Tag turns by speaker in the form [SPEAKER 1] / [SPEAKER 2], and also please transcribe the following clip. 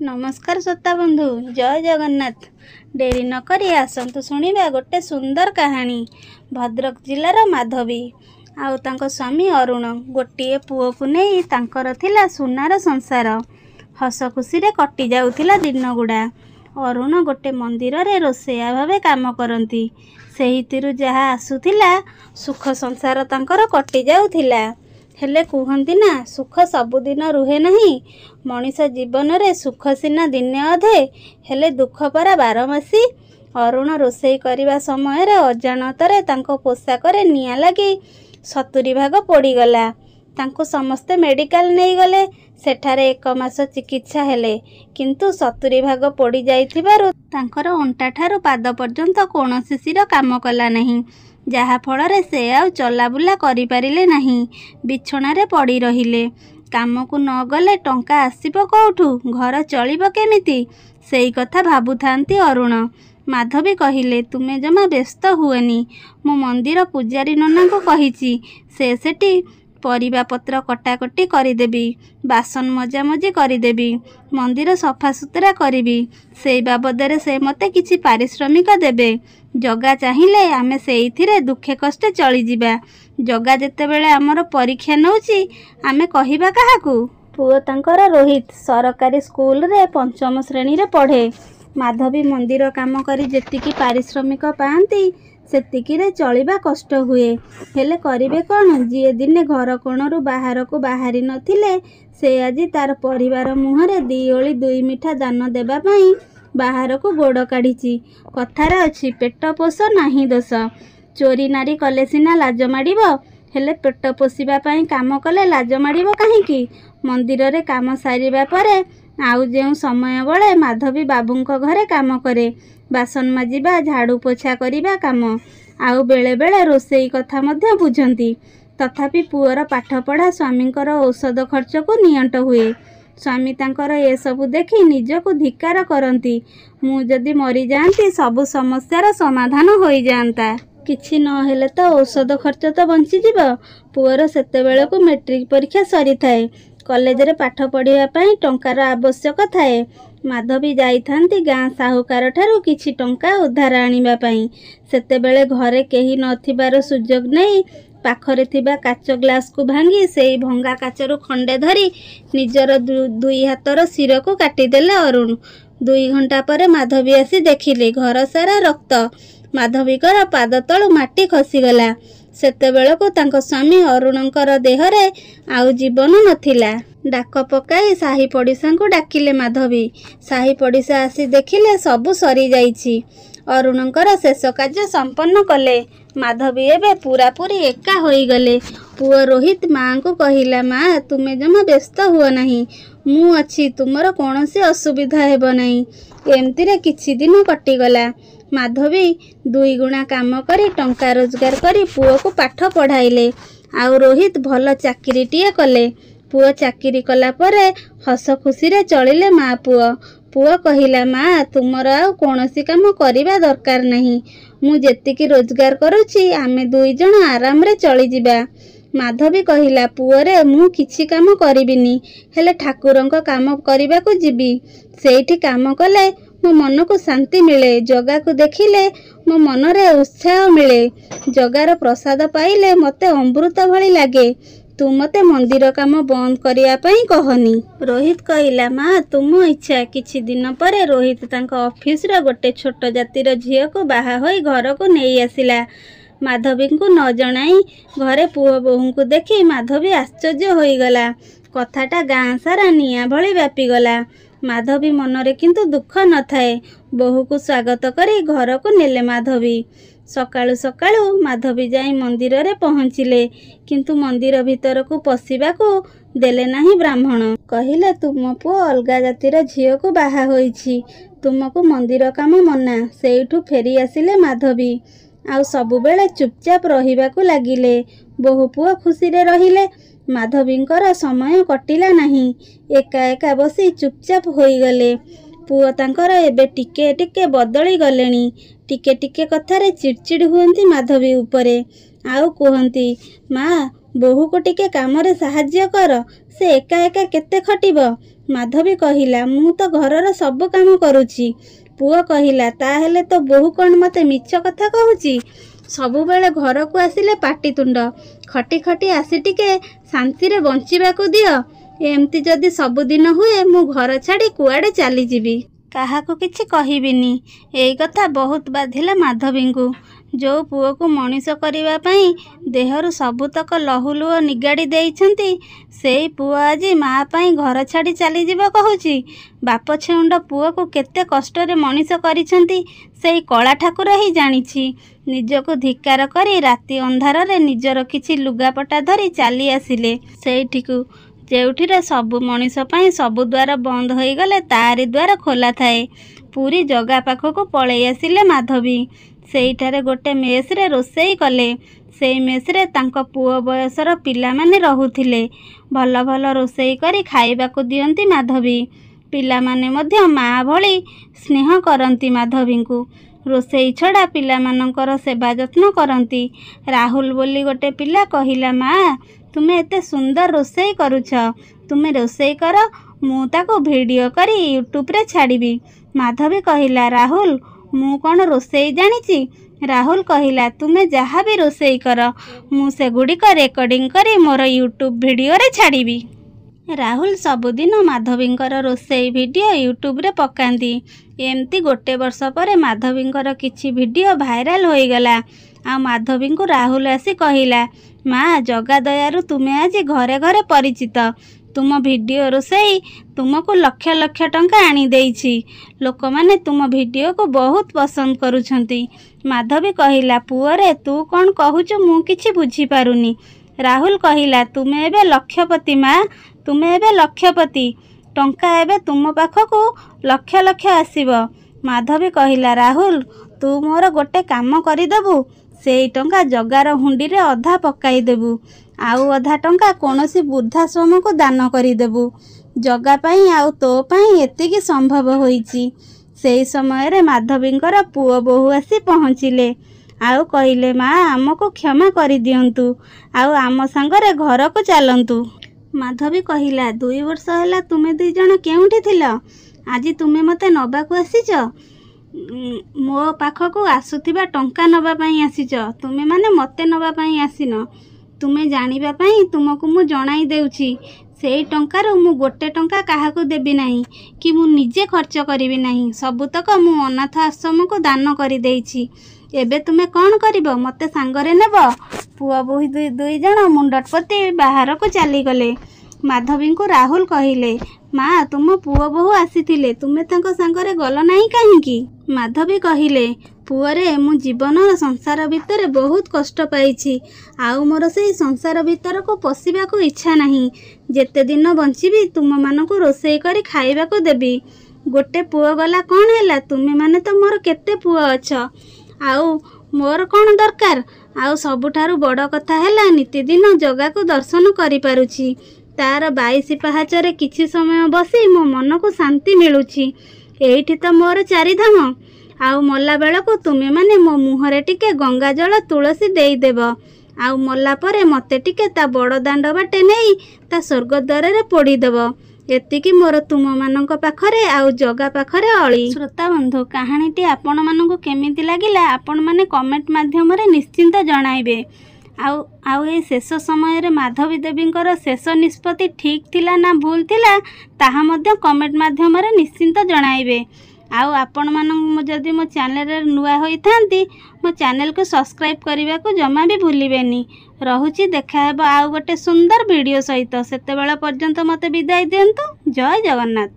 [SPEAKER 1] नमस्कार श्रोता बंधु, जय जगन्नाथ। डेरी न करी आसंतु शुणिबा गोटे सुंदर कहानी। भद्रक जिलार माधवी आउ तांको स्वामी अरुण गोटे पुओ को नहीं तांकर थिला सुनार संसार। हस खुशी रे कटि जाउथिला दिन गुड़ा। अरुण गोटे मंदिर रे रोसैया भावे काम करती। सेहितिरु जहा आसुथिला सुख संसार तांकर कटि जाउथिला। हेले कहती ना, सुख सबुदिन रुहे नहीं। मनीष जीवन रे सुख सीना दिने अधे, हेले दुख परा बारमासी। अरुण रोसई करने समय अजाणतरे तांको पोशाक रे निया लगी 70 भाग पोड़ीगला। तांको समस्ते मेडिकल नहीं गले। सेठारे 1 मास चिकित्सा हेले, किंतु 70 भाग पोड़ी जाइथिबारु तांकर अंटा ठारू पाद पर्यंत कौनसी सिर काम कला नहीं। जहा फल से आउ चलाबुला करि पारिले नहीं। बिछणा रे पड़ी रहिले। काम को न गले टंका आसीबो कोठू, घर चलिबो केमिति, सेई कथा भाबुथांती अरुण। माधवी कहिले, तुमे जमा व्यस्त हुएनी। मो मंदिर पूजारी नना को कहिछि, से सेठी परिबा पत्र कटाकटी करिदेबी, बासन मजामजी करिदेबी, मंदिर सफा सुतरा करिबी। सेई बाबदरे से मते किछि पारिश्रमिक देबे। जगा चाहिए आमे सेइथिरे दुखे कष्टे चली जिबा। जगा जेतेबेले आमर परीक्षा नउची आमे कहिबा काहाकू। पुओ तांकर रोहित सरकारी स्कूल रे 5म श्रेणी रे पढ़े। माधवी मंदिर काम करी जेतिकी पारिश्रमिक पाआंती सेतिकी रे चलिबा कष्ट हुए। हेले करिबे कोन, जिए दिने घर कोणरू बाहर को बाहरी नथिले से आजी तार परिवार मुहरे 2 ओली 2 मिठा दान देबा पई बाहर को गोड़ काढ़ी। कथार अच्छी, पेट पोष नाही दोष। चोरी नारी कले सिना लाज माड़ब, हेले पेट पोषिबा पई काम कले लाज माड़ब काहींकी। मंदिर रे काम सारिबा परे आउ जेउ समय बळे माधवी बाबूंको घरे काम करे। बासन माजिबा, झाड़ू पोछा करिबा काम, आउ बेले बेले रोसेई कथा मध्य बुझंती। तथापि पुअर पाठ पढ़ा स्वामींकर औषध खर्च को नियंट हुए। स्वामी तांकर ए सबु देखि निजको धिक्कार करती। मु जदि मरी जाती सबु समस्यार समाधान हो जाता। किछि न हेले तो औषध खर्च तो बंची जीव। पुअर सेतेबेले को मैट्रिक परीक्षा सरी थाए। कॉलेज रे पाठ पढ़िया पई टंकार आवश्यक थाए। माधवी जाइथांती गाँ साहुकार ठारू किछि टंका उधार आनिबा पई। सेतेबेले घरे केही नथिबार सुजोग नहीं पाखरे थिबा काच ग्लास को भांगी सेई भंगा काचरू खंडे धरी निजर 2 हाथर सिर को काटिदेले अरुण। 2 घंटा परे माधवी आसी देखिले घर सारा रक्त। माधवीकर पाद तळु माटी खसीगला। सेतेबेले को तांको स्वामी अरुणकर देहरे आउ जीवन नथिला। डाक पकाई साही पड़िशा को डाकिले माधवी। साही पड़िशा आसी देखिले सबु सरी जाइछि। अरुणकर शेष कार्य संपन्न कले। माधवी एबे पूरा पूरी एका होई गले। पुओ रोहित माँ को कहिला, माँ तुमे जमा व्यस्त हुआ नहीं, मु अच्छी, तुमर कौनसी असुविधा हेब नहीं। एमती रे किछि दिन कटिगला। माधवी 2 गुणा काम करी टंका रोजगार करी पुओ को पाठ पढ़ाइले। आउ रोहित भल चाकिरीटिए कले। पुओ चाकिरी कला परे हस खुशी रे चलिले माँ पुओ। पुओ कहिला, माँ तुमर आउ कौनसी काम करिबा दरकार नहीं। मु जेतिकी रोजगार करुछि आमे 2 जण आराम रे चली जिबा। माधवी कहिला, पुओरे मु किछि काम करिबिनी, हेले ठाकुरंक काम करिबा को जिबी। सेठी काम कले मो मन को शांति मिले। जगा को देखिले मो मन रे उत्साह मिले। जगार प्रसाद पाइले मते अमृत भली लागे। तू मते मंदिर काम बंद करिया पई कहनी। रोहित कहिला, माँ तुम इच्छा। किछि दिन परे रोहित तांको ऑफिस रे गोटे छोट जातिर झियो को बाहा होई घर को नहीं आसिला। माधवी को न जणाई घरे पुओ बोहू को देखी माधवी आश्चर्य होईगला। कथाटा गाँ सारा निया भली व्यापीगला। माधवी मनरे किंतु दुख न थाए। बोहू को स्वागत करी घर को नेले माधवी। सकाळु सकाळु माधवी जाई मंदिर रे पहुँचिले, किंतु मंदिर भीतर को पशिबा को देले नाही ब्राह्मण। कहिले, तुम पुओ अलगा जातिर झियो को बाहा होईछि, तुमको मंदिर काम मना। सेठू फेरी आसिले माधवी। आउ सबुबेले चुपचाप रहिबा को लागिले। बोहू पुओ खुशी रे रहिले। माधवींकर समय कटिला नहीं। एका एका बसी चुपचाप होईगले। पुओ तांकर एबे टिके टिके बदली गलेनी। टिके टिके कथारे चिड़चिड़ हुअंती माधवी उपरे। आउ कहती, माँ ବୋହୂକୁ ଟିକେ କାମରେ ସାହାଯ୍ୟ କର, ସେ ଏକା ଏକା କେତେ ଖଟିବ। ମାଧବୀ କହିଲା, ମୁଁ ତ ଘରର ସବୁ କାମ କରୁଛି। ପୁଅ କହିଲା, ତାହେଲେ ତ ବୋହୂ କ'ଣ ମୋତେ ମିଛ କଥା କହୁଛି? ସବୁବେଳେ ଘରକୁ ଆସିଲେ ପାଟିତୁଣ୍ଡ, ଖଟି ଖଟି ଆସି ଟିକେ ଶାନ୍ତିରେ ବଞ୍ଚିବାକୁ ଦିଅ। ଏମିତି ଯଦି ସବୁଦିନ ହୁଏ ମୁଁ ଘର ଛାଡ଼ି କୁଆଡ଼େ ଚାଲିଯିବି। କାହାକୁ କିଛି କହିବିନି। ଏଇ କଥା ବହୁତ ବାଧିଲା ମାଧବୀଙ୍କୁ। ଯେଉଁ ପୁଅକୁ ମଣିଷ କରିବା ପାଇଁ ଦେହରୁ ସବୁତକ ଲହୁଲୁହ ନିଗାଡ଼ି ଦେଇଛନ୍ତି, ସେଇ ପୁଅ ଆଜି ମା ପାଇଁ ଘର ଛାଡ଼ି ଚାଲିଯିବ କହୁଛି। ବାପ ଛେଉଣ୍ଡ ପୁଅକୁ କେତେ କଷ୍ଟରେ ମଣିଷ କରିଛନ୍ତି ସେଇ କଳା ଠାକୁର ହିଁ ଜାଣିଛି। ନିଜକୁ ଧିକ୍କାର କରି ରାତି ଅନ୍ଧାରରେ ନିଜର କିଛି ଲୁଗାପଟା ଧରି ଚାଲି ଆସିଲେ ସେଇଠିକୁ, ଯେଉଁଠିରେ ସବୁ ମଣିଷ ପାଇଁ ସବୁ ଦ୍ୱାର ବନ୍ଦ ହୋଇଗଲେ ତାରି ଦ୍ୱାର ଖୋଲା ଥାଏ। ପୁରୀ ଜଗା ପାଖକୁ ପଳେଇ ଆସିଲେ ମାଧବୀ। ସେଇଠାରେ ଗୋଟେ ମେସ୍ରେ ରୋଷେଇ କଲେ। ସେଇ ମେସ୍ରେ ତାଙ୍କ ପୁଅ ବୟସର ପିଲାମାନେ ରହୁଥିଲେ। ଭଲ ଭଲ ରୋଷେଇ କରି ଖାଇବାକୁ ଦିଅନ୍ତି ମାଧବୀ। ପିଲାମାନେ ମଧ୍ୟ ମା ଭଳି ସ୍ନେହ କରନ୍ତି ମାଧବୀଙ୍କୁ। ରୋଷେଇ ଛଡ଼ା ପିଲାମାନଙ୍କର ସେବା ଯତ୍ନ କରନ୍ତି। ରାହୁଲ ବୋଲି ଗୋଟେ ପିଲା କହିଲା, ମା, ତୁମେ ଏତେ ସୁନ୍ଦର ରୋଷେଇ କରୁଛ, ତୁମେ ରୋଷେଇ କର, ମୁଁ ତାକୁ ଭିଡ଼ିଓ କରି ୟୁଟ୍ୟୁବରେ ଛାଡ଼ିବି। ମାଧବୀ କହିଲା, ରାହୁଲ, ମୁଁ କ'ଣ ରୋଷେଇ ଜାଣିଛି? ରାହୁଲ କହିଲା, ତୁମେ ଯାହା ବି ରୋଷେଇ କର, ମୁଁ ସେଗୁଡ଼ିକ ରେକର୍ଡ଼ିଂ କରି ମୋର ୟୁଟ୍ୟୁବ ଭିଡ଼ିଓରେ ଛାଡ଼ିବି। ରାହୁଲ ସବୁଦିନ ମାଧବୀଙ୍କର ରୋଷେଇ ଭିଡ଼ିଓ ୟୁଟ୍ୟୁବରେ ପକାନ୍ତି। ଏମିତି ଗୋଟେ ବର୍ଷ ପରେ ମାଧବୀଙ୍କର କିଛି ଭିଡ଼ିଓ ଭାଇରାଲ ହୋଇଗଲା। ଆଉ ମାଧବୀଙ୍କୁ ରାହୁଲ ଆସି କହିଲା, ମା, ଜଗା ଦୟାରୁ ତୁମେ ଆଜି ଘରେ ଘରେ ପରିଚିତ। ତୁମ ଭିଡ଼ିଓ ରୋଷେଇ ତୁମକୁ ଲକ୍ଷ ଲକ୍ଷ ଟଙ୍କା ଆଣିଦେଇଛି। ଲୋକମାନେ ତୁମ ଭିଡ଼ିଓକୁ ବହୁତ ପସନ୍ଦ କରୁଛନ୍ତି। ମାଧବୀ କହିଲା, ପୁଅରେ, ତୁ କ'ଣ କହୁଛୁ ମୁଁ କିଛି ବୁଝିପାରୁନି। ରାହୁଲ କହିଲା, ତୁମେ ଏବେ ଲକ୍ଷପତି ମା, ତୁମେ ଏବେ ଲକ୍ଷପତି। ଟଙ୍କା ଏବେ ତୁମ ପାଖକୁ ଲକ୍ଷ ଲକ୍ଷ ଆସିବ। ମାଧବୀ କହିଲା, ରାହୁଲ, ତୁ ମୋର ଗୋଟେ କାମ କରିଦେବୁ। ସେଇ ଟଙ୍କା ଜଗାର ହୁଣ୍ଡିରେ ଅଧା ପକାଇଦେବୁ, ଆଉ ଅଧା ଟଙ୍କା କୌଣସି ବୃଦ୍ଧାଶ୍ରମକୁ ଦାନ କରିଦେବୁ। ଜଗା ପାଇଁ ଆଉ ତୋ ପାଇଁ ଏତିକି ସମ୍ଭବ ହୋଇଛି। ସେଇ ସମୟରେ ମାଧବୀଙ୍କର ପୁଅ ବୋହୂ ଆସି ପହଞ୍ଚିଲେ। ଆଉ କହିଲେ, ମା, ଆମକୁ କ୍ଷମା କରିଦିଅନ୍ତୁ, ଆଉ ଆମ ସାଙ୍ଗରେ ଘରକୁ ଚାଲନ୍ତୁ। ମାଧବୀ କହିଲା, 2 ବର୍ଷ ହେଲା ତୁମେ 2 ଜଣ କେଉଁଠି ଥିଲ? ଆଜି ତୁମେ ମୋତେ ନେବାକୁ ଆସିଛ? ମୋ ପାଖକୁ ଆସୁଥିବା ଟଙ୍କା ନେବା ପାଇଁ ଆସିଛ। ତୁମେମାନେ ମୋତେ ନେବା ପାଇଁ ଆସିନ। ତୁମେ ଜାଣିବା ପାଇଁ ତୁମକୁ ମୁଁ ଜଣାଇ ଦେଉଛି, ସେଇ ଟଙ୍କାରୁ ମୁଁ ଗୋଟେ ଟଙ୍କା କାହାକୁ ଦେବି ନାହିଁ, କି ମୁଁ ନିଜେ ଖର୍ଚ୍ଚ କରିବି ନାହିଁ। ସବୁତକ ମୁଁ ଅନାଥ ଆଶ୍ରମକୁ ଦାନ କରିଦେଇଛି। ଏବେ ତୁମେ କ'ଣ କରିବ? ମୋତେ ସାଙ୍ଗରେ ନେବ? ପୁଅ ବୋହୂ 2 ଜଣ ମୁଣ୍ଡ ପୋତି ବାହାରକୁ ଚାଲିଗଲେ। ମାଧବୀଙ୍କୁ ରାହୁଲ କହିଲେ, ମା, ତୁମ ପୁଅ ବୋହୂ ଆସିଥିଲେ, ତୁମେ ତାଙ୍କ ସାଙ୍ଗରେ ଗଲ ନାହିଁ କାହିଁକି? ମାଧବୀ କହିଲେ, ପୁଅରେ, ମୁଁ ଜୀବନର ସଂସାର ଭିତରେ ବହୁତ କଷ୍ଟ ପାଇଛି, ଆଉ ମୋର ସେଇ ସଂସାର ଭିତରକୁ ପଶିବାକୁ ଇଚ୍ଛା ନାହିଁ। ଯେତେ ଦିନ ବଞ୍ଚିବି ତୁମମାନଙ୍କୁ ରୋଷେଇ କରି ଖାଇବାକୁ ଦେବି। ଗୋଟେ ପୁଅ ଗଲା କ'ଣ ହେଲା? ତୁମେମାନେ ତ ମୋର କେତେ ପୁଅ ଅଛ, ଆଉ ମୋର କ'ଣ ଦରକାର? ଆଉ ସବୁଠାରୁ ବଡ଼ କଥା ହେଲା, ନିତିଦିନ ଜଗାକୁ ଦର୍ଶନ କରିପାରୁଛି। ତାର 22 ପାହାଚରେ କିଛି ସମୟ ବସି ମୋ ମନକୁ ଶାନ୍ତି ମିଳୁଛି। ଏଇଠି ତ ମୋର 4 ଧାମ। ଆଉ ମଲା ବେଳକୁ ତୁମେମାନେ ମୋ ମୁହଁରେ ଟିକେ ଗଙ୍ଗାଜଳ ତୁଳସୀ ଦେଇଦେବ। ଆଉ ମଲା ପରେ ମୋତେ ଟିକେ ତା ବଡ଼ ଦାଣ୍ଡ ବାଟେ ନେଇ ତା ସ୍ୱର୍ଗଦ୍ୱାରରେ ପୋଡ଼ିଦେବ। ଏତିକି ମୋର ତୁମମାନଙ୍କ ପାଖରେ ଆଉ ଜଗା ପାଖରେ ଅଳି। ଶ୍ରୋତା ବନ୍ଧୁ, କାହାଣୀଟି ଆପଣମାନଙ୍କୁ କେମିତି ଲାଗିଲା ଆପଣମାନେ କମେଣ୍ଟ ମାଧ୍ୟମରେ ନିଶ୍ଚିନ୍ତ ଜଣାଇବେ। ଆଉ ଏ ଶେଷ ସମୟରେ ମାଧବୀ ଦେବୀଙ୍କର ଶେଷ ନିଷ୍ପତ୍ତି ଠିକ୍ ଥିଲା ନା ଭୁଲ ଥିଲା, ତାହା ମଧ୍ୟ କମେଣ୍ଟ ମାଧ୍ୟମରେ ନିଶ୍ଚିନ୍ତ ଜଣାଇବେ। ଆଉ ଆପଣମାନଙ୍କୁ ଯଦି ମୋ ଚ୍ୟାନେଲରେ ନୂଆ ହୋଇଥାନ୍ତି, ମୋ ଚ୍ୟାନେଲକୁ ସବସ୍କ୍ରାଇବ୍ କରିବାକୁ ଜମା ବି ଭୁଲିବେନି। ରହୁଛି, ଦେଖାହେବ ଆଉ ଗୋଟେ ସୁନ୍ଦର ଭିଡ଼ିଓ ସହିତ। ସେତେବେଳ ପର୍ଯ୍ୟନ୍ତ ମୋତେ ବିଦାୟ ଦିଅନ୍ତୁ। ଜୟ ଜଗନ୍ନାଥ।